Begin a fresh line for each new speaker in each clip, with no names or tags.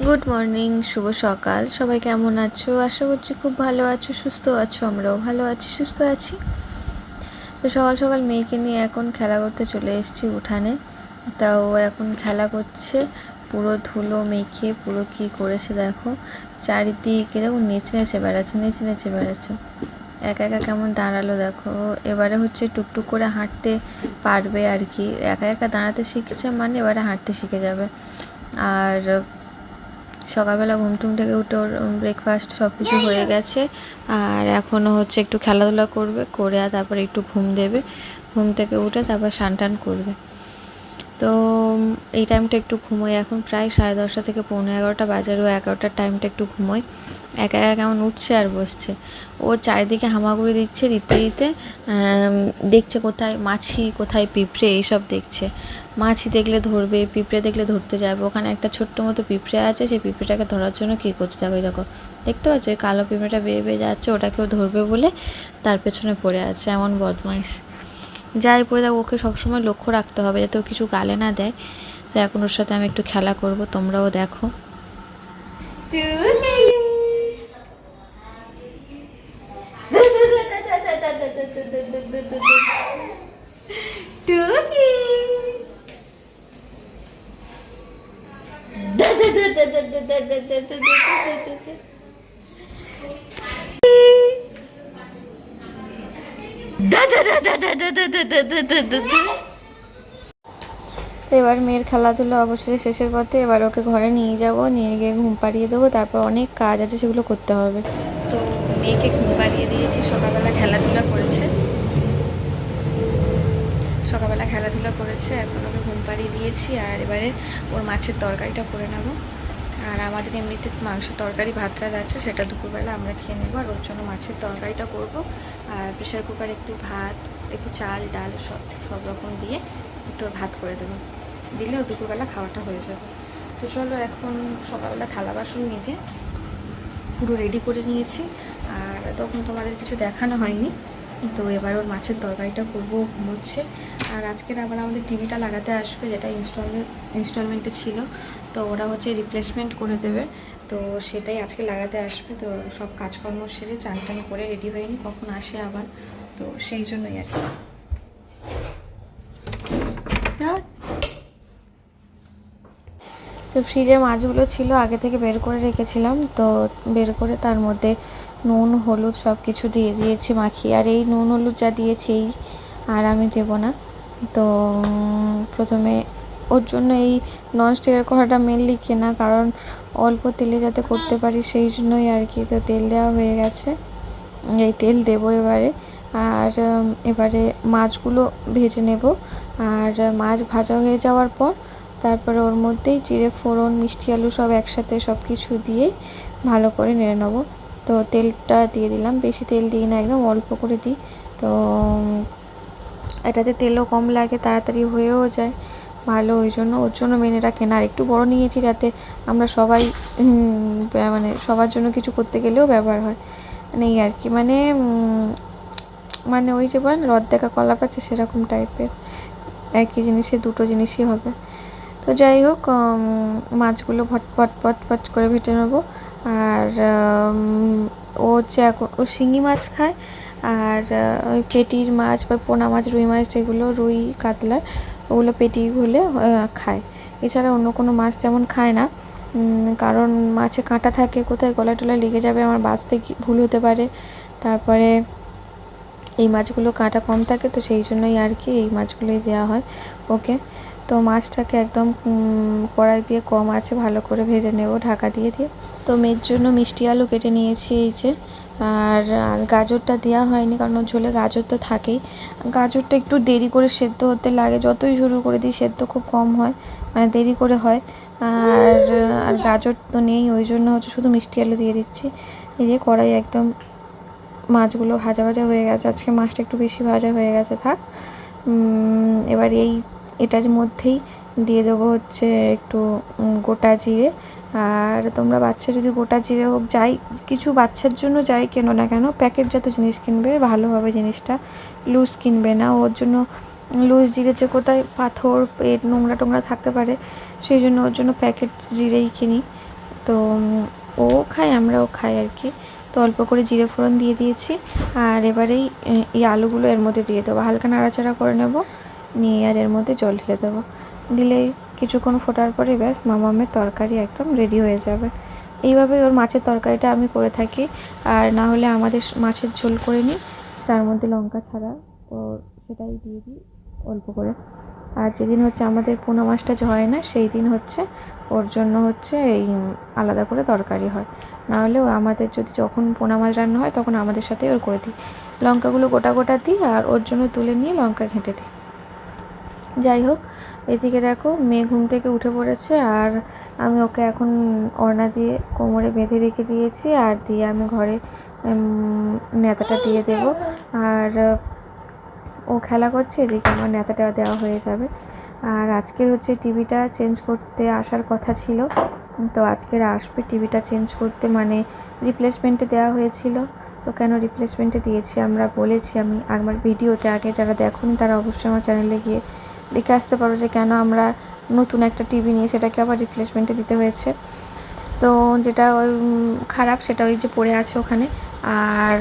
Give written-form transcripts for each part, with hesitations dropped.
Good morning, শুভ সকাল। সবাই কেমন আছো? আশা করছি খুব ভালো আছো, সুস্থ আছো। আমরাও ভালো আছি, সুস্থ আছি। তো সকাল সকাল মেয়েকে নিয়ে এখন খেলা করতে চলে এসেছি উঠানে। তাও এখন খেলা করছে, পুরো ধুলো মেখে পুরো কী করেছে দেখো। চারিদিকে দেখো নেচে নেচে বেড়াচ্ছে, নেচে নেচে বেড়াচ্ছে। একা একা কেমন দাঁড়ালো দেখো। এবারে হচ্ছে টুকটুক করে হাঁটতে পারবে আর কি। একা একা দাঁড়াতে শিখেছে মানে এবারে হাঁটতে শিখে যাবে। আর সকালবেলা ঘুম টুম থেকে উঠে ওর ব্রেকফাস্ট সব কিছু হয়ে গেছে। আর এখনও হচ্ছে একটু খেলাধুলা করবে, করে আর তারপরে একটু ঘুম দেবে। ঘুম থেকে উঠে তারপর স্নান টান করবে। তো এই টাইমটা একটু ঘুমোই। এখন প্রায় 10:30 থেকে 11:15 বাজার। ও 11টার টাইমটা একটু ঘুমোই। একা একা কেমন উঠছে আর বসছে। ও চারিদিকে হামাগুড়ি দিচ্ছে, দিতে দিতে দেখছে কোথায় মাছি কোথায় পিঁপড়ে এইসব দেখছে। মাছি দেখলে ধরবে, পিঁপড়ে দেখলে ধরতে যাবে। ওখানে একটা ছোট্ট মতো পিঁপড়ে আছে, সেই পিঁপড়েটাকে ধরার জন্য কী করছে দেখো। দেখো দেখতে পাচ্ছ, ওই কালো পিঁপড়েটা বেয়ে বেয়ে যাচ্ছে, ওটাকেও ধরবে বলে তার পেছনে পড়ে আছে। এমন বদমাইশ। যাই পড়ে দেখো, ওকে সবসময় লক্ষ্য রাখতে হবে যাতে ও কিছু গালে না দেয়। তো এখন ওর সাথে আমি একটু খেলা করব, তোমরাও দেখো। তো এবার মেয়ের খেলাধুলো অবশেষে শেষের পথে। এবার ওকে ঘরে নিয়ে যাব, নিয়ে গিয়ে ঘুম পাড়িয়ে দেবো। তারপর অনেক কাজ আছে, সেগুলো করতে হবে। তো মেয়েকে ঘুম পাড়িয়ে দিয়েছি। সকালবেলা খেলাধুলা করেছে, এখন ওকে ঘুম পাড়িয়ে দিয়েছি। আর এবারে ওর মাছের তরকারিটা করে নেব। আর আমাদের এমনিতে মাংস তরকারি ভাত রাত আছে, সেটা দুপুরবেলা আমরা খেয়ে নেবো। আর ওর জন্য মাছের তরকারিটা করব। আর প্রেশার কুকারে একটু ভাত, একটু চাল ডাল সব রকম দিয়ে একটু ভাত করে দেবো, দিলেও দুপুরবেলা খাওয়াটা হয়ে যাবে। তো চলো, এখন সকালবেলা থালা বাসন মেজে পুরো রেডি করে নিয়েছি। আর তখন তোমাদের কিছু দেখানো হয়নি। তো এবার ওর মাছের তরকারিটা করবো, ঘুমোচ্ছে। আর আজকের আবার আমাদের টিভিটা লাগাতে আসবে, যেটা ইনস্টলমেন্টে ছিল। তো ওরা হচ্ছে রিপ্লেসমেন্ট করে দেবে। তো সেটাই আজকে লাগাতে আসবে। তো সব কাজকর্ম সেরে চান টান করে রেডি হয়নি, কখন আসে আবার। তো সেই জন্যই আর কি। তো ফ্রিজে মাছগুলো ছিল, আগে থেকে বের করে রেখেছিলাম। তো বের করে তার মধ্যে নুন হলুদ সব কিছু দিয়ে দিয়েছি মাখিয়ে। আর এই নুন হলুদ যা দিয়েছি এই আর আমি দেবো না। তো প্রথমে ওর জন্য এই ননস্টিকের কড়াটা মেনলি কেনা, কারণ অল্প তেলে যাতে করতে পারি সেই জন্যই আর কি। তো তেল দেওয়া হয়ে গেছে, এই তেল দেবো এবারে। আর এবারে মাছগুলো ভেজে নেব। আর মাছ ভাজা হয়ে যাওয়ার পর তারপরে ওর মধ্যেই জিরে ফোড়ন মিষ্টি আলু সব একসাথে সব কিছু দিয়ে ভালো করে নেড়ে নেবো। তো তেলটা দিয়ে দিলাম, বেশি তেল দিই না, একদম অল্প করে দিই। তো এটাতে তেলও কম লাগে, তাড়াতাড়ি হয়েও যায় ভালো। ওর জন্য মেনেটা কেনা। আর একটু বড় নিয়েছি যাতে আমরা সবাই মানে সবার জন্য কিছু করতে গেলেও ব্যবহার হয়, মানে এই আর কি। মানে ওই যে বল রদ দেখা কলা পাচ্ছে, সেরকম টাইপের একই জিনিসে দুটো জিনিসই হবে। তো যাই হোক, মাছগুলো ভট করে ভেটে নেবো। আর ও হচ্ছে এখন ও শিঙি মাছ খায়। আর ওই পেটির মাছ বা পোনা মাছ, রুই মাছ, যেগুলো রুই কাতলার, ওগুলো পেটিগুলো খায়। এছাড়া অন্য কোনো মাছ তেমন খায় না, কারণ মাছে কাঁটা থাকে, কোথায় গলায় টলায় লেগে যাবে, আমার বাঁচতে ভুল হতে পারে। তারপরে এই মাছগুলো কাঁটা কম থাকে, তো সেই জন্যই আর কি এই মাছগুলোই দেওয়া হয় ওকে। তো মাছটাকে একদম কড়াই দিয়ে কম আছে ভালো করে ভেজে নেব ঢাকা দিয়ে দিয়ে। তো মেয়ের জন্য মিষ্টি আলু কেটে নিয়েছি এই যে। আর গাজরটা দেওয়া হয়নি, কারণ ওর ঝোলে গাজর তো থাকেই। গাজরটা একটু দেরি করে সেদ্ধ হতে লাগে, যতই শুরু করে দিই সেদ্ধ খুব কম হয়, মানে দেরি করে হয়। আর গাজর তো নেই, ওই জন্য হচ্ছে শুধু মিষ্টি আলু দিয়ে দিচ্ছি। এই যে কড়াই একদম মাছগুলো ভাজা ভাজা হয়ে গেছে, আজকে মাছটা একটু বেশি ভাজা হয়ে গেছে থাক। এবার এটার মধ্যেই দিয়ে দেবো হচ্ছে একটু গোটা জিরে। আর তোমরা বাচ্চা যদি গোটা জিরে হোক যাই কিছু বাচ্চার জন্য যাই কেনো না কেন, প্যাকেটজাত জিনিস কিনবে, ভালো হবে জিনিসটা, লুজ কিনবে না। ওর জন্য লুজ জিরে যে কোথায় পাথর পেট নোংরা টোংরা থাকতে পারে, সেই জন্য ওর জন্য প্যাকেট জিরেই কিনি। তো ও খায়, আমরাও খাই আর কি। তো অল্প করে জিরে ফোড়ন দিয়ে দিয়েছি, আর এবারেই এই আলুগুলো এর মধ্যে দিয়ে দেবো, হালকা নাড়াচাড়া করে নেব, নিয়ে আর এর মধ্যে জল ঢেলে দেবো। দিলেই কিছুক্ষণ ফোটার পরে ব্যাস মামামের তরকারি একদম রেডি হয়ে যাবে। এইভাবেই ওর মাছের তরকারিটা আমি করে থাকি। আর না হলে আমাদের মাছের ঝোল করে নিই, তার মধ্যে লঙ্কা ছাড়া, তো সেটাই দিয়ে দিই অল্প করে। আর যেদিন হচ্ছে আমাদের পোনা মাছটা যে হয় না, সেই দিন হচ্ছে ওর জন্য হচ্ছে এই আলাদা করে তরকারি হয়। নাহলেও আমাদের যদি যখন পোনা মাছ রান্না হয় তখন আমাদের সাথেই ওর করে দিই, লঙ্কাগুলো গোটা গোটা দিই আর ওর জন্য তুলে নিয়ে লঙ্কা ঘেঁটে দিই। যাই হোক, এদিকে দেখো মেয়ে ঘুম থেকে উঠে পড়েছে, আর আমি ওকে এখন ওড়না দিয়ে কোমরে বেঁধে রেখে দিয়েছি, আর দিয়ে আমি ঘরে নেতাটা দিয়ে দেব। আর ও খেলা করছে, এদিকে আমার নেতাটা দেওয়া হয়ে যাবে। আর আজকের হচ্ছে টিভিটা চেঞ্জ করতে আসার কথা ছিল, তো আজকের আসবে টিভিটা চেঞ্জ করতে, মানে রিপ্লেসমেন্টে দেওয়া হয়েছিল। তো কেন রিপ্লেসমেন্টে দিয়েছি আমরা বলেছি, আমি আমার ভিডিওতে, আগে যারা দেখুন তারা অবশ্যই আমার চ্যানেলে গিয়ে দেখে আসতে পারো যে কেন আমরা নতুন একটা টিভি নিয়ে সেটাকে আবার রিপ্লেসমেন্টে দিতে হয়েছে। তো যেটা ওই খারাপ সেটা ওই যে পড়ে আছে ওখানে। আর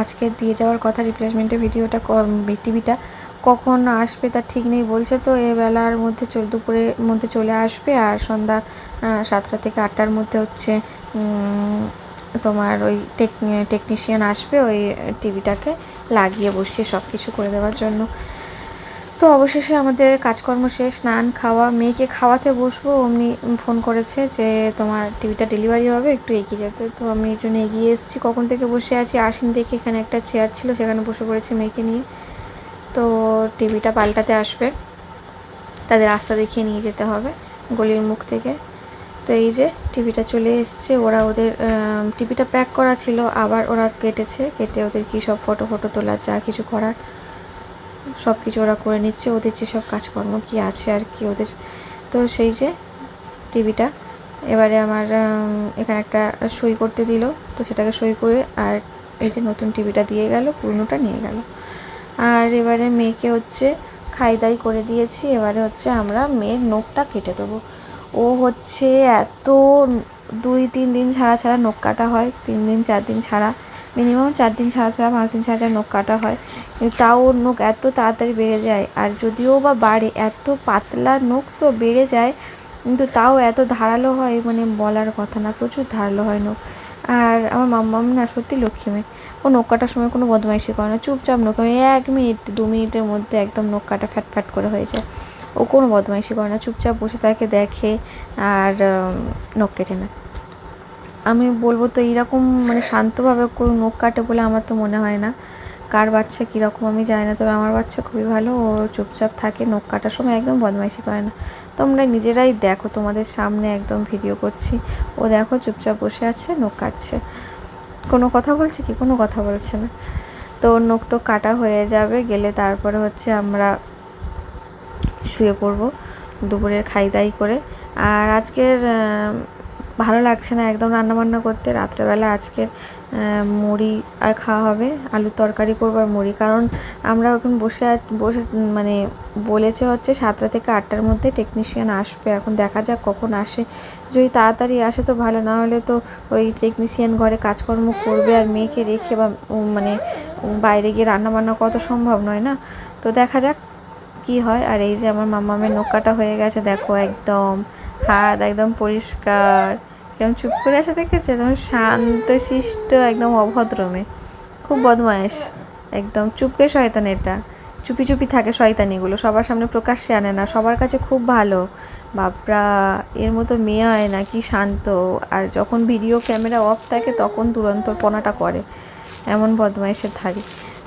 আজকে দিয়ে যাওয়ার কথা রিপ্লেসমেন্টের ভিডিওটা, টিভিটা কখন আসবে তার ঠিক নেই বলছে। তো এ বেলার মধ্যে দুপুরের মধ্যে চলে আসবে, আর সন্ধ্যা 7টা থেকে 8টার মধ্যে হচ্ছে তোমার ওই টেকনিশিয়ান আসবে ওই টিভিটাকে লাগিয়ে বসিয়ে সব কিছু করে দেওয়ার জন্য। তো অবশেষে আমাদের কাজকর্ম শেষ, স্নান খাওয়া, মেয়েকে খাওয়াতে বসবো অমনি ফোন করেছে যে তোমার টিভিটা ডেলিভারি হবে, একটু এগিয়ে যেতে। তো আমি এই জন্য এগিয়ে এসেছি, কখন থেকে বসে আছি আসেন দেখে, এখানে একটা চেয়ার ছিল সেখানে বসে পড়েছে মেয়েকে নিয়ে। তো টিভিটা পাল্টাতে আসবে, তাদের রাস্তা দেখিয়ে নিয়ে যেতে হবে গলির মুখ থেকে। তো এই যে টিভিটা চলে এসছে, ওরা ওদের টিভিটা প্যাক করা ছিল, আবার ওরা কেটে ওদের কী সব ফটো তোলার যা কিছু করার সব কিছু ওরা করে নিচ্ছে, ওদের যেসব কাজকর্ম কি আছে আর কি ওদের। তো সেই যে টিভিটা এবারে আমার এখানে একটা সই করতে দিল, তো সেটাকে সই করে আর এই যে নতুন টিভিটা দিয়ে গেল, পুরনোটা নিয়ে গেল। আর এবারে মেয়েকে হচ্ছে খাই দাই করে দিয়েছি, এবারে হচ্ছে আমরা মেয়ের নখটা কেটে দেবো। ও হচ্ছে এত 2-3 দিন ছাড়া নখ কাটা হয়, 3 দিন 4 দিন ছাড়া, মিনিমাম 4 দিন ছাড়া 5 দিন ছাড়া নখ কাটা হয়। তাও ওর নখ এত তাড়াতাড়ি বেড়ে যায়, আর যদিও বা বাড়ে, এত পাতলা নখ তো বেড়ে যায়, কিন্তু তাও এত ধারালো হয় মানে বলার কথা না, প্রচুর ধারালো হয় নখ। আর আমার মাম্মাম না সত্যি লক্ষ্মী মেয়ে, ও নখ কাটার সময় কোনো বদমাইশি করে না, চুপচাপ নখ, 1 মিনিট 2 মিনিটের মধ্যে একদম নখ কাটা ফ্যাট করে হয়ে যায়। ও কোনো বদমাইশি করে না, চুপচাপ বসে থাকে, দেখে আর নখ কেটে না। আমি বলবো তো এইরকম মানে শান্তভাবে কোনো নখ কাটে বলে আমার তো মনে হয় না। কার বাচ্চা কীরকম আমি জানি না, তবে আমার বাচ্চা খুবই ভালো, ও চুপচাপ থাকে, নখ কাটার সময় একদম বদমাইশি করে না। তোমরা নিজেরাই দেখো, তোমাদের সামনে একদম ভিডিও করছি, ও দেখো চুপচাপ বসে আছে, নখ কাটছে, কোনো কথা বলছে কি? কোনো কথা বলছে না। তো নখ টোখ কাটা হয়ে যাবে গেলে তারপরে হচ্ছে আমরা শুয়ে পড়বো দুপুরের খাই দাই করে। আর আজকের ভালো লাগছে না একদম রান্নাবান্না করতে, রাত্রেবেলা আজকের মুড়ি আর খাওয়া হবে, আলুর তরকারি করবো আর মুড়ি, কারণ আমরা এখন বসে মানে বলেছে হচ্ছে 7টা থেকে 8টার মধ্যে টেকনিশিয়ান আসবে। এখন দেখা যাক কখন আসে, যদি তাড়াতাড়ি আসে তো ভালো, না হলে তো ওই টেকনিশিয়ান ঘরে কাজকর্ম করবে আর মেয়েকে রেখে বা মানে বাইরে গিয়ে রান্নাবান্না করা তো সম্ভব নয় না। তো দেখা যাক কি হয়। আর এই যে আমার মামামের নখ কাটা হয়ে গেছে, দেখো একদম হাত একদম পরিষ্কার, কেমন চুপ করে আছে দেখেছো, একদম শান্ত শিষ্ট, একদম অভদ্র মেয়ে, খুব বদমায়েশ, একদম চুপকে শয়তান। এটা চুপি থাকে শয়তানিগুলো, সবার সামনে প্রকাশ্যে আনে না, সবার কাছে খুব ভালো। বাপরা, এর মতো মেয়ে হয় না, কি শান্ত। আর যখন ভিডিও ক্যামেরা অফ থাকে তখন দুরন্তপনাটা করে, এমন বদমাইশের ধারী।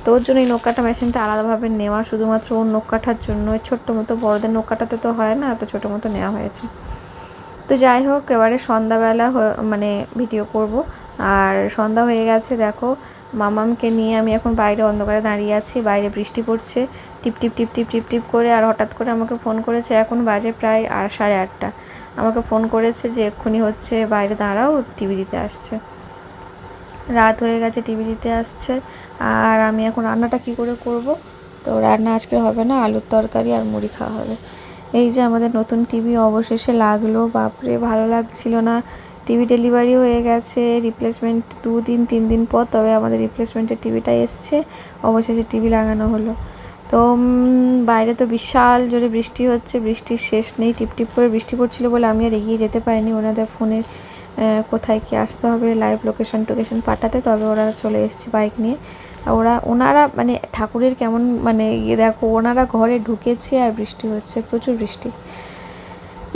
তো ওর জন্য এই নখ কাটা মেশিনটা আলাদাভাবে নেওয়া, শুধুমাত্র ওর নখ কাটার জন্য, ছোট্ট মতো, বড়দের নখ কাটাতে তো হয় না, এত ছোটো মতো নেওয়া হয়েছে। তো যাই হোক, এবারে সন্ধ্যাবেলা মানে ভিডিও করব। আর সন্ধ্যা হয়ে গেছে, দেখো মামামকে নিয়ে আমি এখন বাইরে অন্ধকারে দাঁড়িয়ে আছি, বাইরে বৃষ্টি পড়ছে টিপ টিপ টিপ টিপ টিপ টিপ করে। আর হঠাৎ করে আমাকে ফোন করেছে, এখন বাজে প্রায় 8:30, আমাকে ফোন করেছে যে এক্ষুনি হচ্ছে বাইরে দাঁড়াও, টিভি দিতে আসছে। রাত হয়ে গেছে, টিভি দিতে আসছে। আর আমি এখন রান্নাটা কি করে করব? তো রান্না আজকে হবে না, আলুর তরকারি আর মুড়ি খাওয়া হবে। এই যে আমাদের নতুন টিভি অবশেষে লাগলো, বাপরে ভালো লাগছিল না, টিভি ডেলিভারি হয়ে গেছে, রিপ্লেসমেন্ট 2-3 দিন পর তবে আমাদের রিপ্লেসমেন্টের টিভিটা এসছে, অবশেষে টিভি লাগানো হলো। তো বাইরে তো বিশাল জোরে বৃষ্টি হচ্ছে, বৃষ্টির শেষ নেই, টিপটিপ করে বৃষ্টি পড়ছিল বলে আমি আর এগিয়ে যেতে পারিনি ওনাদের ফোনে কোথায় কি আসতে হবে লাইভ লোকেশন পাঠাতে, তবে ওরা চলে এসছে বাইক নিয়ে। ওনারা মানে ঠাকুরের কেমন মানে দেখো, ওনারা ঘরে ঢুকেছে আর বৃষ্টি হচ্ছে, প্রচুর বৃষ্টি।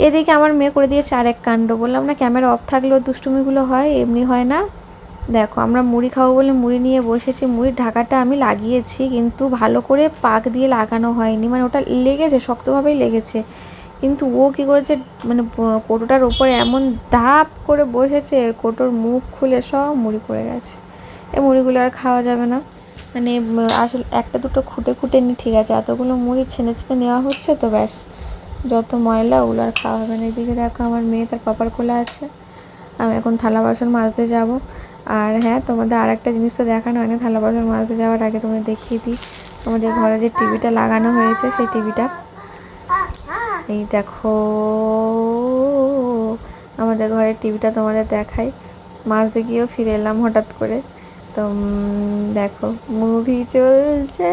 এদিকে আমার মেয়ে করে দিয়েছে আরেক কাণ্ড, বললাম না ক্যামেরা অফ থাকলেও দুষ্টুমিগুলো হয়, এমনি হয় না। দেখো আমরা মুড়ি খাবো বলে মুড়ি নিয়ে বসেছি, মুড়ির ঢাকাটা আমি লাগিয়েছি কিন্তু ভালো করে পাক দিয়ে লাগানো হয়নি, মানে ওটা লেগেছে, শক্তভাবেই লেগেছে, কিন্তু ও কী করেছে মানে কৌটোটার ওপরে এমন ধাপ করে বসেছে, কৌটোর মুখ খুলে সব মুড়ি পড়ে গেছে। এই মুড়িগুলো আর খাওয়া যাবে না, মানে আসলে একটা দুটো খুঁটে নি ঠিক আছে, এতগুলো মুড়ি ছেনে নেওয়া হচ্ছে তো ব্যাস, যত ময়লা ওগুলো আর খাওয়া হবে না। এদিকে দেখো আমার মেয়ে তার পাপার কোলে আছে, আমি এখন থালা বাসন মাজতে যাব। আর হ্যাঁ, তোমাদের আর একটা জিনিস তো দেখানো হয় না, থালা বাসন মাজতে যাওয়ার আগে তোমাদের দেখিয়ে দিই আমাদের ঘরে যে টিভিটা লাগানো হয়েছে, সেই টিভিটা এই দেখো, আমাদের ঘরের টিভিটা তোমাদের দেখাই। মাজতে গিয়েও ফিরে এলাম হঠাৎ করে, তো দেখো মুভি চলছে,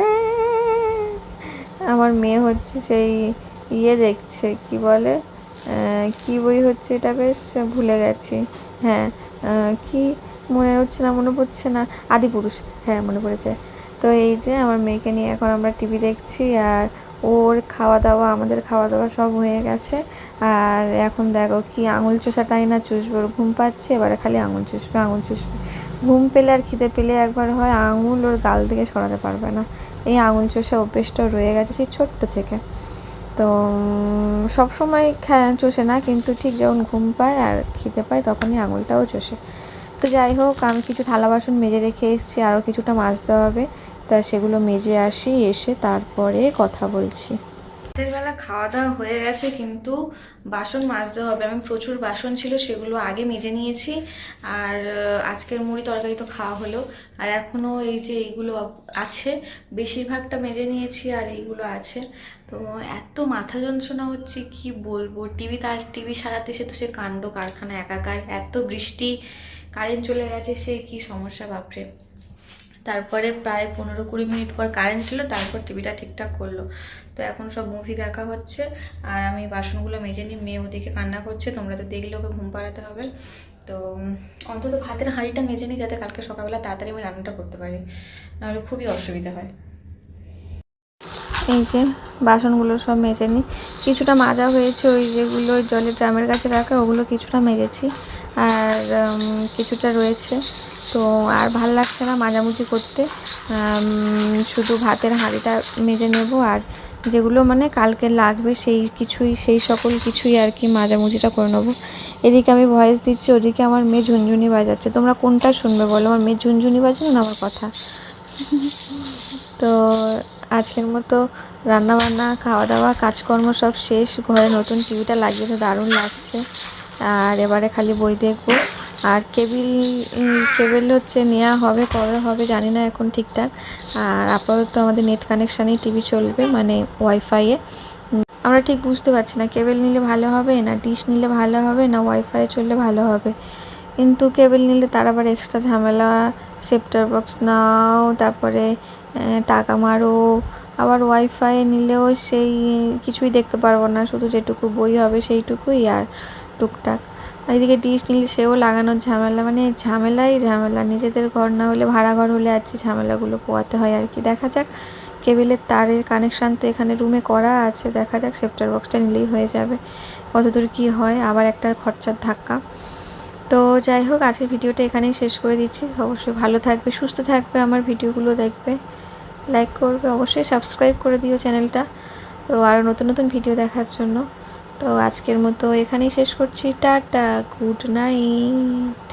আমার মেয়ে হচ্ছে সেই দেখছে, কি বলে কি বই হচ্ছে এটা, বেশ ভুলে গেছি, হ্যাঁ কি মনে পড়ছে না, আদিপুরুষ, হ্যাঁ মনে পড়েছে। তো এই যে আমার মেয়েকে নিয়ে এখন আমরা টিভি দেখছি, আর ওর খাওয়া দাওয়া আমাদের খাওয়া দাওয়া সব হয়ে গেছে। আর এখন দেখো কি আঙুল চষাটাই না চুষবে, ওর ঘুম পাচ্ছে, এবারে খালি আঙুল চুষবে। ঘুম পেলে আর খিদে পেলে একবার হয় আঙুল ওর গাল থেকে সরাতে পারবে না, এই আঙুল চষা অভ্যেসটাও রয়ে গেছে সেই ছোট্ট থেকে। তো সবসময় চষে না, কিন্তু ঠিক যখন ঘুম পায় আর খিদে পায় তখনই আঙুলটাও চষে। তো যাই হোক, আমি কিছু থালা বাসন মেজে রেখে এসেছি, আরও কিছুটা মাজতে হবে, তা সেগুলো মেজে আসি, এসে তারপরে কথা বলছি। রাতের বেলা খাওয়া দাওয়া হয়ে গেছে, কিন্তু বাসন মাজতে হবে, আমি প্রচুর বাসন ছিল সেগুলো আগে মেজে নিয়েছি। আর আজকের মুড়ি তরকারি তো খাওয়া হলো, আর এখনও এই যে এইগুলো আছে, বেশিরভাগটা মেজে নিয়েছি আর এইগুলো আছে। তো এত মাথা যন্ত্রণা হচ্ছে কি বলবো, টিভি সারাতে সে তো সে কাণ্ড কারখানা একাকার, এত বৃষ্টি, কারেন্ট চলে গেছে, সে কি সমস্যা বাপরে। তারপরে প্রায় 15-20 মিনিট পর কারেন্ট ছিল, তারপর টিভিটা ঠিকঠাক করলো। তো এখন সব মুভি দেখা হচ্ছে, আর আমি বাসনগুলো মেজে নিই, মেয়ে ওদিকে কান্না করছে, তোমরা তো দেখলে ওকে ঘুম পাড়াতে হবে। তো অন্তত ভাতের হাঁড়িটা মেজে নিই, যাতে কালকে সকালবেলা তাড়াতাড়ি আমি রান্নাটা করতে পারি, নাহলে খুবই অসুবিধা হয়। এই যে বাসনগুলো সব মেজে নিই, কিছুটা মাজা হয়েছে, ওই যেগুলো জলের ড্রামের কাছে রাখা ওগুলো কিছুটা মেজেছি, আর কিছুটা রয়েছে। তো আর ভাল লাগছে না মাজামুজি করতে, শুধু ভাতের হাঁড়িটা মেজে নেব, আর যেগুলো মানে কালকে লাগবে সেই সকল কিছুই আর কি মাজামুজিটা করে নেবো। এদিকে আমি ভয়েস দিচ্ছি, ওদিকে আমার মেয়ে ঝুনঝুনি বাজাচ্ছে, তোমরা কোনটা শুনবে বলো, আমার মেয়ে ঝুনঝুনি বাজানো না আমার কথা? তো আজকের মতো রান্নাবান্না খাওয়া দাওয়া কাজকর্ম সব শেষ, ঘরে নতুন টিভিটা লাগিয়েছে, দারুণ লাগছে। আর এবারে খালি বই দেখবো, আর কেবিল হচ্ছে নেওয়া হবে, কবে হবে জানি না এখন ঠিকঠাক। আর আপাতত আমাদের নেট কানেকশানেই টিভি চলবে, মানে ওয়াইফাইয়ে। আমরা ঠিক বুঝতে পারছি না কেবল নিলে ভালো হবে না ডিশ নিলে ভালো হবে না ওয়াইফাই চললে ভালো হবে, কিন্তু কেবল নিলে তার আবার এক্সট্রা ঝামেলা, সেপ্টার বক্স নাও, তারপরে টাকা মারো, আবার ওয়াইফাই নিলেও সেই কিছুই দেখতে পারবো না, শুধু যেটুকু বই হবে সেইটুকুই আর টুকটাক। এদিকে ডিশ নিলে সেও লাগানোর ঝামেলা, মানে ঝামেলা, নিজেদের ঘর না হলে ভাড়া ঘর হলে আছে ঝামেলাগুলো পোয়াতে হয় আর কি। দেখা যাক, কেবিলের তারের কানেকশান তো এখানে রুমে করা আছে, দেখা যাক সেপ্টার বক্সটা নিলেই হয়ে যাবে, কতদূর কী হয়, আবার একটা খরচার ধাক্কা। তো যাই হোক, আজকের ভিডিওটা এখানেই শেষ করে দিচ্ছি। অবশ্যই ভালো থাকবে, সুস্থ থাকবে, আমার ভিডিওগুলো দেখবে, লাইক করবে, অবশ্যই সাবস্ক্রাইব করে দিও চ্যানেলটা, তো আরও নতুন ভিডিও দেখার জন্য। তো আজকের মতো এখানেই শেষ করছি, টাটা, গুড নাইট।